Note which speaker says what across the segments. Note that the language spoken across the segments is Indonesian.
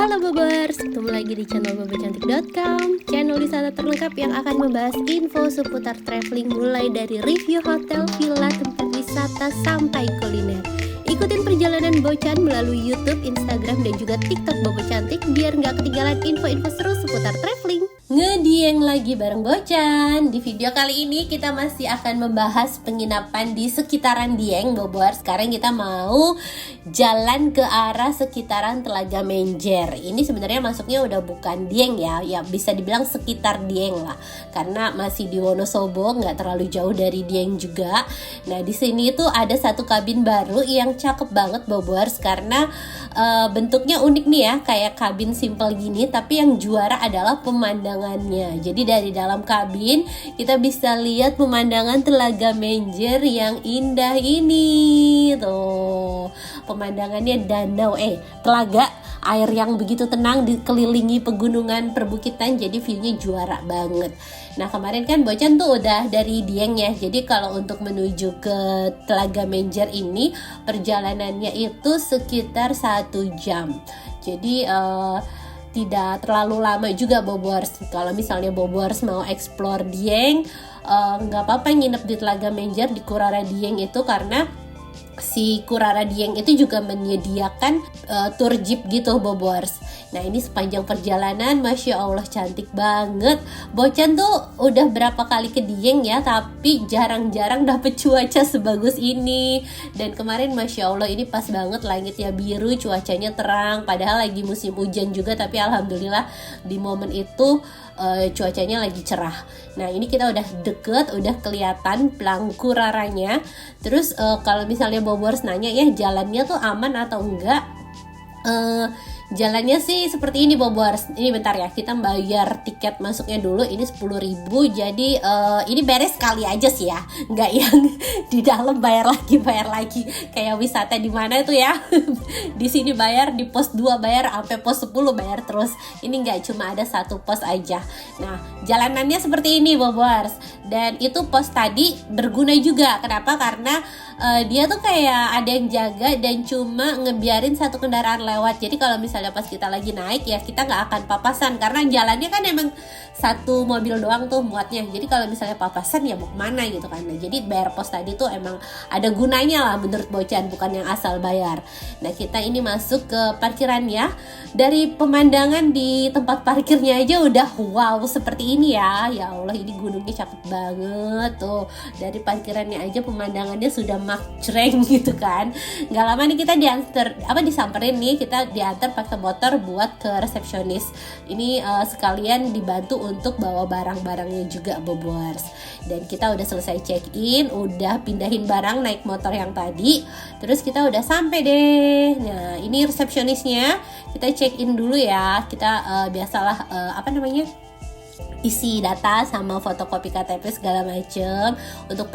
Speaker 1: Halo Bobers, ketemu lagi di channel bobocantik.com, channel wisata terlengkap yang akan membahas info seputar traveling mulai dari review hotel, villa, tempat wisata sampai kuliner. Ikutin perjalanan Bocan melalui YouTube, Instagram, dan juga TikTok Bobo Cantik biar nggak ketinggalan info-info seru seputar traveling. Ngedieng lagi bareng Bocan. Di video kali ini kita masih akan membahas penginapan di sekitaran Dieng, Bobers. Sekarang kita mau jalan ke arah sekitaran Telaga Menjer. Ini sebenarnya masuknya udah bukan Dieng ya bisa dibilang sekitar Dieng lah, karena masih di Wonosobo, nggak terlalu jauh dari Dieng juga. Nah di sini tuh ada satu kabin baru yang cakep banget Bobers, karena bentuknya unik nih ya, kayak kabin simple gini, tapi yang juara adalah pemandangannya. Jadi dari dalam kabin kita bisa lihat pemandangan Telaga Menjer yang indah ini. Tuh, pemandangannya danau, telaga, air yang begitu tenang dikelilingi pegunungan perbukitan, jadi view-nya juara banget. Nah kemarin kan Bocan tuh udah dari Dieng ya, jadi kalau untuk menuju ke Telaga Menjer ini perjalanannya itu sekitar 1 jam. Jadi tidak terlalu lama juga Bobors. Kalau misalnya Bobors mau explore Dieng, nggak apa-apa nginep di Telaga Menjer di Kurara Dieng itu, karena si Kurara Dieng itu juga menyediakan tour jeep gitu Bobors. Nah ini sepanjang perjalanan Masya Allah cantik banget. Bocan tuh udah berapa kali ke Dieng ya, tapi jarang-jarang dapet cuaca sebagus ini. Dan kemarin Masya Allah ini pas banget, langitnya biru, cuacanya terang, padahal lagi musim hujan juga, tapi alhamdulillah di momen itu cuacanya lagi cerah. Nah ini kita udah deket, udah kelihatan Plang Kuraranya. Terus kalau misalnya Bobors nanya ya jalannya tuh aman atau enggak, jalannya sih seperti ini Bobors. Ini bentar ya, kita bayar tiket masuknya dulu, ini 10.000. Jadi ini beres sekali aja sih ya, nggak yang di dalam bayar lagi kayak wisata di mana itu ya. Di sini bayar, di pos 2 bayar, sampai pos 10 bayar terus. Ini nggak cuma ada satu pos aja. Nah jalanannya seperti ini Bobors, dan itu pos tadi berguna juga. Kenapa? Karena dia tuh kayak ada yang jaga dan cuma ngebiarin satu kendaraan lewat. Jadi kalau misalnya pas kita lagi naik ya kita nggak akan papasan, karena jalannya kan emang satu mobil doang tuh muatnya. Jadi kalau misalnya papasan ya mau kemana gitu kan. Nah, jadi bayar pos tadi tuh emang ada gunanya lah menurut Bocan, bukan yang asal bayar. Nah kita ini masuk ke parkirannya. Dari pemandangan di tempat parkirnya aja udah wow seperti ini ya. Ya Allah ini gunungnya cakep banget tuh. Dari parkirannya aja pemandangannya sudah makjreng gitu kan. Gak lama nih kita disamperin nih, kita diantar pakai motor buat ke resepsionis. Ini sekalian dibantu untuk bawa barang-barangnya juga Bobors. Dan kita udah selesai check in, udah pindahin barang naik motor yang tadi. Terus kita udah sampai deh. Nah ini resepsionisnya, kita check in dulu ya. Kita biasalah isi data sama fotokopi KTP segala macem. Untuk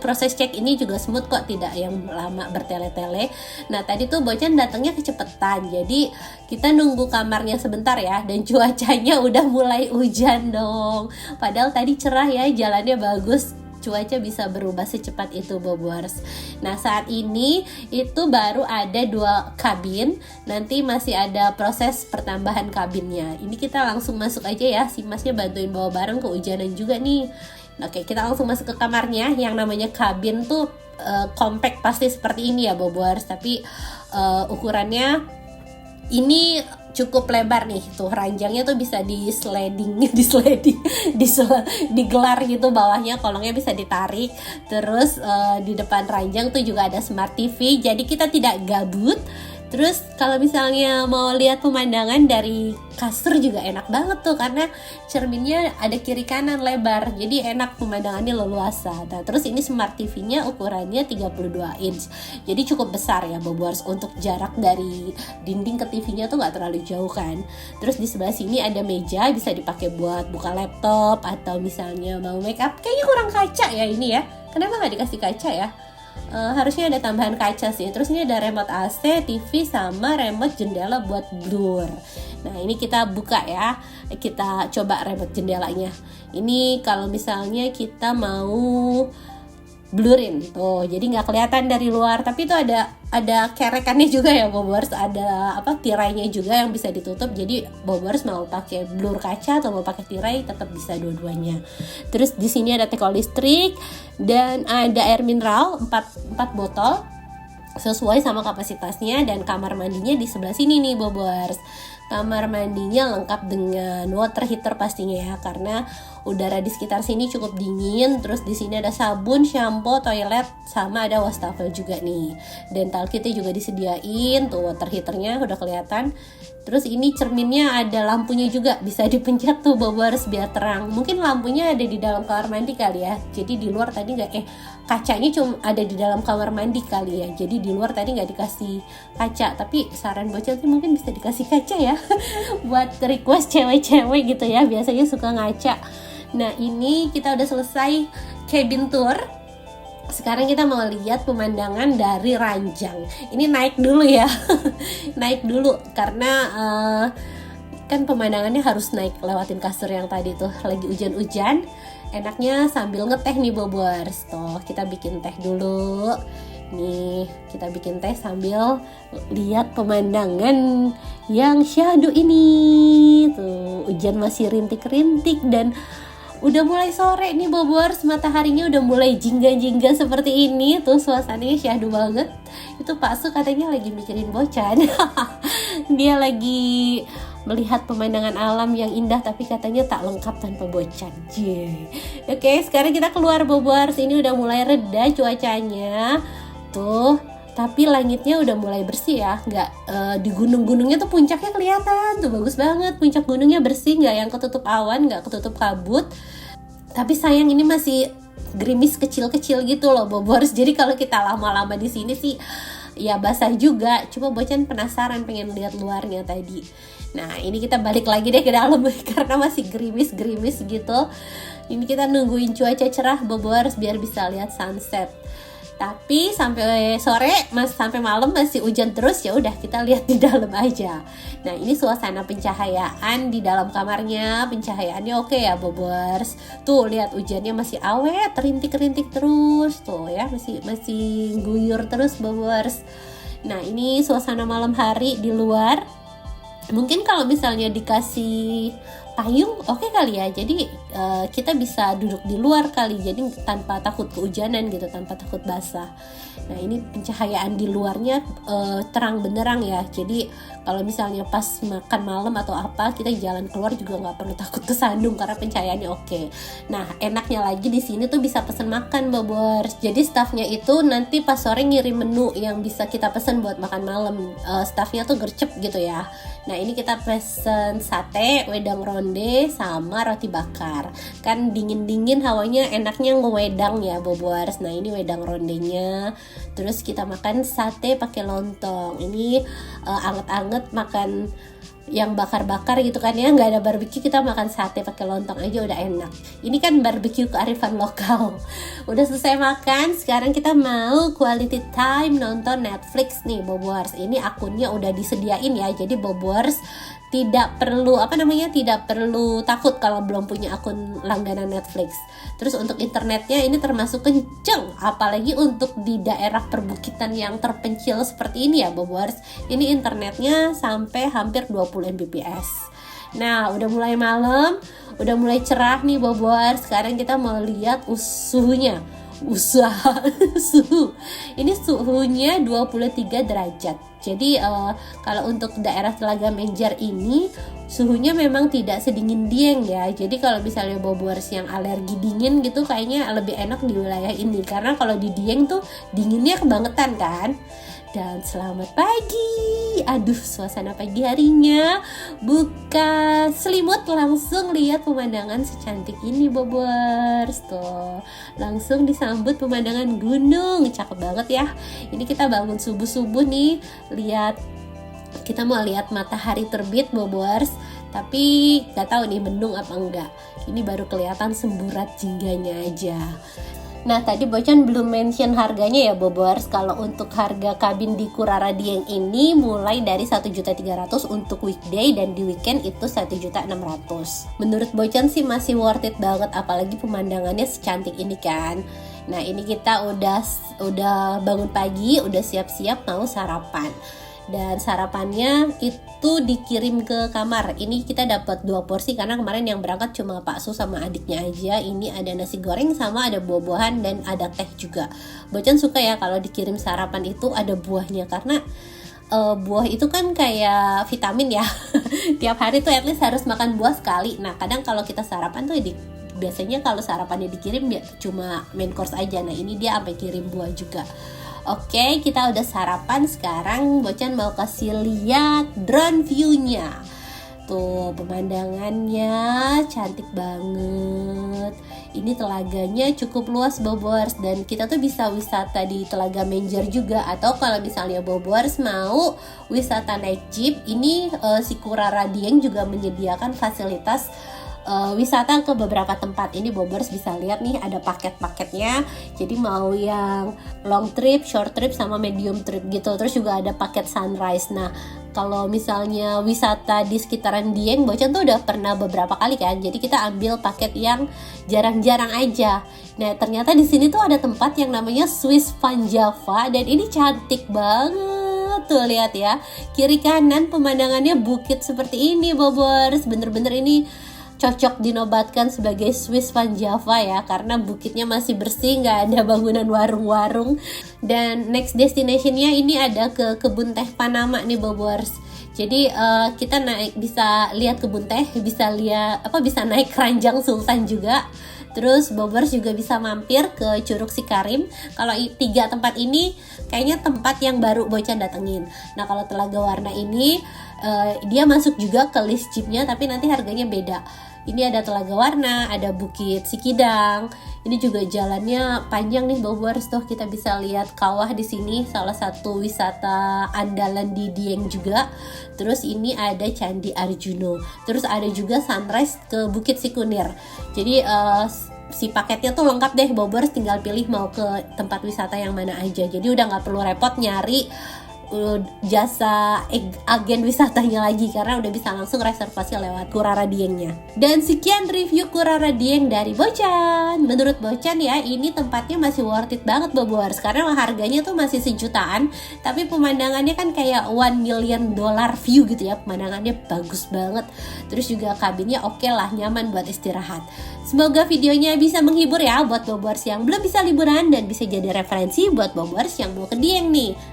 Speaker 1: proses cek ini juga smooth kok, tidak yang lama bertele-tele. Nah tadi tuh Bocan datangnya kecepetan, jadi kita nunggu kamarnya sebentar ya, dan cuacanya udah mulai hujan dong. Padahal tadi cerah ya, jalannya bagus, cuaca bisa berubah secepat itu Bobors. Nah saat ini itu baru ada 2 kabin, nanti masih ada proses pertambahan kabinnya. Ini kita langsung masuk aja ya, si masnya bantuin bawa barang, kehujanan juga nih. Oke kita langsung masuk ke kamarnya. Yang namanya kabin tuh compact pasti seperti ini ya Bobors, tapi ukurannya ini cukup lebar nih, tuh ranjangnya tuh bisa digelar gitu, bawahnya kolongnya bisa ditarik. Terus di depan ranjang tuh juga ada smart TV, jadi kita tidak gabut. Terus kalau misalnya mau lihat pemandangan dari kasur juga enak banget tuh, karena cerminnya ada kiri kanan lebar, jadi enak pemandangannya leluasa. Nah terus ini smart TV-nya ukurannya 32 inch, jadi cukup besar ya Bobors. Untuk jarak dari dinding ke TV-nya tuh nggak terlalu jauh kan. Terus di sebelah sini ada meja, bisa dipakai buat buka laptop atau misalnya mau make up. Kayaknya kurang kaca ya ini ya, kenapa nggak dikasih kaca ya? Harusnya ada tambahan kaca sih. Terus ini ada remote AC, TV, sama remote jendela buat blur. Nah ini kita buka ya, kita coba remote jendelanya. Ini kalau misalnya kita mau blurin tuh, jadi nggak kelihatan dari luar. Tapi itu ada kerekannya juga ya Bobors, ada tirainya juga yang bisa ditutup. Jadi Bobors mau pakai blur kaca atau mau pakai tirai tetap bisa dua-duanya. Terus di sini ada teko listrik dan ada air mineral 4 botol sesuai sama kapasitasnya, dan kamar mandinya di sebelah sini nih Bobors. Kamar mandinya lengkap dengan water heater pastinya ya, karena udara di sekitar sini cukup dingin. Terus di sini ada sabun, shampoo, toilet, sama ada wastafel juga nih. Dental kitnya juga disediain, tuh water heaternya udah kelihatan. Terus ini cerminnya ada lampunya juga, bisa dipencet tuh Bobors biar terang. Mungkin lampunya ada di dalam kamar mandi kali ya. Jadi di luar tadi kacanya cuma ada di dalam kamar mandi kali ya. Jadi di luar tadi nggak dikasih kaca. Tapi saran bocil sih mungkin bisa dikasih kaca ya. Buat request cewek-cewek gitu ya, biasanya suka ngaca. Nah ini kita udah selesai cabin tour. Sekarang kita mau lihat pemandangan dari ranjang. Ini naik dulu ya. Naik dulu karena kan pemandangannya harus naik lewatin kasur yang tadi tuh. Lagi hujan-hujan, enaknya sambil ngeteh nih Bobors. Tuh kita bikin teh dulu. Nih kita bikin teh sambil lihat pemandangan yang syahdu ini. Tuh hujan masih rintik-rintik dan udah mulai sore nih Bobors, mataharinya udah mulai jingga-jingga seperti ini. Tuh suasananya syahdu banget. Itu Pak Su katanya lagi mikirin Bocan. Dia lagi melihat pemandangan alam yang indah, tapi katanya tak lengkap tanpa Bocan. Oke, sekarang kita keluar Bobors. Ini udah mulai reda cuacanya. Tuh, tapi langitnya udah mulai bersih ya. Nggak di gunung-gunungnya tuh puncaknya kelihatan. Tuh bagus banget, puncak gunungnya bersih, nggak yang ketutup awan, nggak ketutup kabut. Tapi sayang ini masih gerimis kecil-kecil gitu loh Bobors. Jadi kalau kita lama-lama di sini sih ya basah juga. Cuma Bocan penasaran pengen lihat luarnya tadi. Nah ini kita balik lagi deh ke dalam karena masih gerimis-gerimis gitu. Ini kita nungguin cuaca cerah Bobors biar bisa lihat sunset. Tapi sampai sore, sampai malam masih hujan terus, ya udah kita lihat di dalam aja. Nah ini suasana pencahayaan di dalam kamarnya, pencahayaannya oke ya Bobors. Tuh lihat hujannya masih awet, rintik-rintik terus, tuh ya masih guyur terus Bobors. Nah ini suasana malam hari di luar. Mungkin kalau misalnya dikasih payung oke kali ya, jadi kita bisa duduk di luar kali, jadi tanpa takut kehujanan gitu, tanpa takut basah. Nah ini pencahayaan di luarnya terang benderang ya, jadi kalau misalnya pas makan malam atau apa kita jalan keluar juga nggak perlu takut kesandung karena pencahayaannya oke. Nah enaknya lagi di sini tuh bisa pesen makan Bobors, jadi staffnya itu nanti pas sore ngirim menu yang bisa kita pesen buat makan malam. Staffnya tuh gercep gitu ya. Nah ini kita pesen sate, wedang ronde, sama roti bakar. Kan dingin-dingin hawanya enaknya ngewedang ya Bobors. Nah ini wedang rondenya. Terus kita makan sate pakai lontong. Ini anget-anget makan yang bakar-bakar gitu kan ya, nggak ada barbecue, kita makan sate pakai lontong aja udah enak. Ini kan barbecue kearifan lokal. Udah selesai makan, sekarang kita mau quality time nonton Netflix nih Bobors. Ini akunnya udah disediain ya, jadi Bobors tidak perlu tidak perlu takut kalau belum punya akun langganan Netflix. Terus untuk internetnya ini termasuk kenceng, apalagi untuk di daerah perbukitan yang terpencil seperti ini ya Bobors. Ini internetnya sampai hampir 20 Mbps. Nah udah mulai malam, udah mulai cerah nih Bobors. Sekarang kita mau lihat suhunya. Suhu ini suhunya 23 derajat. Jadi kalau untuk daerah Telaga Menjar ini suhunya memang tidak sedingin Dieng ya. Jadi kalau misalnya Bobors yang alergi dingin gitu kayaknya lebih enak di wilayah ini, karena kalau di Dieng tuh dinginnya kebangetan kan. Dan selamat pagi. Aduh, suasana pagi harinya. Buka selimut langsung lihat pemandangan secantik ini Bobors. Tuh, langsung disambut pemandangan gunung. Cakep banget ya. Ini kita bangun subuh-subuh nih. Kita mau lihat matahari terbit Bobors. Tapi gak tahu nih mendung apa enggak. Ini baru kelihatan semburat jingganya aja. Nah tadi Bocan belum mention harganya ya Bobors. Kalau untuk harga kabin di Kurara Dieng ini mulai dari 1.300.000 untuk weekday, dan di weekend itu 1.600.000. Menurut Bocan sih masih worth it banget, apalagi pemandangannya secantik ini kan. Nah ini kita udah bangun pagi, udah siap-siap mau sarapan. Dan sarapannya itu dikirim ke kamar. Ini kita dapat 2 porsi karena kemarin yang berangkat cuma Pak Su sama adiknya aja. Ini ada nasi goreng sama ada buah-buahan dan ada teh juga. Bocan suka ya kalau dikirim sarapan itu ada buahnya karena buah itu kan kayak vitamin ya. Tiap hari tuh at least harus makan buah sekali. Nah kadang kalau kita sarapan tuh biasanya kalau sarapannya dikirim ya cuma main course aja. Nah ini dia sampai kirim buah juga. Oke, kita udah sarapan. Sekarang Bocan mau kasih lihat drone view-nya. Tuh pemandangannya cantik banget. Ini telaganya cukup luas Bobors, dan kita tuh bisa wisata di Telaga Menjer juga. Atau kalau misalnya Bobors mau wisata naik jeep, ini si Kurara Dieng juga menyediakan fasilitas wisata ke beberapa tempat. Ini Bobors bisa lihat nih ada paket-paketnya. Jadi mau yang long trip, short trip, sama medium trip gitu. Terus juga ada paket sunrise. Nah kalau misalnya wisata di sekitaran Dieng, Bocan tuh udah pernah beberapa kali kan. Jadi kita ambil paket yang jarang-jarang aja. Nah ternyata di sini tuh ada tempat yang namanya Swiss Van Java, dan ini cantik banget. Tuh lihat ya, kiri kanan pemandangannya bukit seperti ini Bobors. Bener-bener ini cocok dinobatkan sebagai Swiss Van Java ya, karena bukitnya masih bersih, nggak ada bangunan warung-warung. Dan next destinationnya ini ada ke kebun teh Panama nih Bobors. Jadi kita bisa lihat kebun teh, bisa naik keranjang Sultan juga. Terus Bobors juga bisa mampir ke Curug Sikarim. Kalau 3 tempat ini kayaknya tempat yang baru Bocan datengin. Nah kalau Telaga Warna ini dia masuk juga ke list jeepnya, tapi nanti harganya beda. Ini ada Telaga Warna, ada Bukit Sikidang. Ini juga jalannya panjang nih Bobors, tuh kita bisa lihat kawah di sini, salah satu wisata andalan di Dieng juga. Terus ini ada Candi Arjuno. Terus ada juga sunrise ke Bukit Sikunir. Jadi si paketnya tuh lengkap deh Bobors, tinggal pilih mau ke tempat wisata yang mana aja. Jadi udah nggak perlu repot nyari jasa agen wisatanya lagi, karena udah bisa langsung reservasi lewat Kurara Diengnya. Dan sekian review Kurara Dieng dari Bocan. Menurut Bocan ya, ini tempatnya masih worth it banget Bobors, karena harganya tuh masih sejutaan, tapi pemandangannya kan kayak $1 million view gitu ya. Pemandangannya bagus banget. Terus juga kabinnya oke lah, nyaman buat istirahat. Semoga videonya bisa menghibur ya buat Bobors yang belum bisa liburan, dan bisa jadi referensi buat Bobors yang mau ke Dieng nih.